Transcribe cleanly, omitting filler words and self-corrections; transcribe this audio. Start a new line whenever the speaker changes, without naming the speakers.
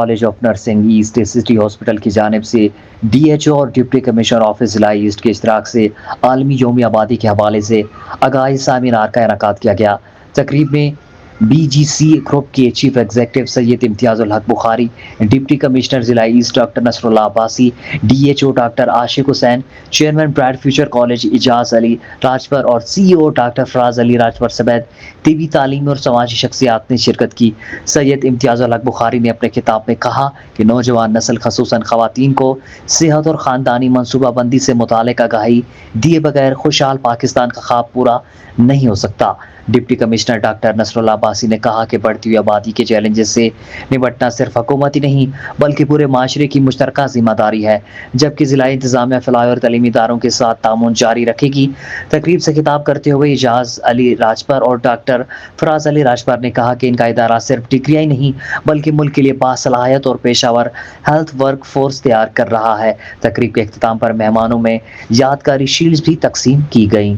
College of nursing east city hospital کی جانب سے ڈی ایچ او اور ڈپٹی کمشنر آفس ضلع ایسٹ کے اشتراک سے عالمی یوم آبادی کے حوالے سے آگاہی سیمینار کا انعقاد کیا گیا۔ تقریب میں بی جی سی گروپ کے chief executive Syed Imtiaz Ulhaq Bukhari, deputy commissioner ضلع east doctor Nasr Ullah Abbasi, D H O doctor Ashiq Hussain, chairman bright future college Ejaz Ali Rajper اور سی ای او ڈاکٹر فراز علی راجپر سمیت طبی تعلیمی اور سماجی شخصیات نے شرکت کی۔ سید امتیاز الحق بخاری نے اپنے خطاب میں کہا کہ نوجوان نسل خصوصاً خواتین کو صحت اور خاندانی منصوبہ بندی سے متعلق آگاہی دیے بغیر خوشحال پاکستان کا خواب پورا نہیں ہو سکتا۔ Deputy commissioner doctor Nasr Ullah Abbasi نے کہا کہ بڑھتی ہوئی آبادی کے چیلنجز سے نمٹنا صرف حکومت ہی نہیں بلکہ پورے معاشرے کی مشترکہ ذمہ داری ہے، جبکہ ضلع انتظامیہ فلاحی اور تعلیمی اداروں کے ساتھ تعاون جاری رکھے گی۔ تقریب سے خطاب کرتے ہوئے اعجاز علی راجپر اور ڈاکٹر فراز علی راجپر نے کہا کہ ان کا ادارہ صرف ڈگریاں ہی نہیں بلکہ ملک کے لیے باصلاحیت اور پیشہ ور ہیلتھ ورک فورس تیار کر رہا ہے۔ تقریب کے اختتام پر مہمانوں میں یادگاری شیلڈز بھی تقسیم کی گئیں۔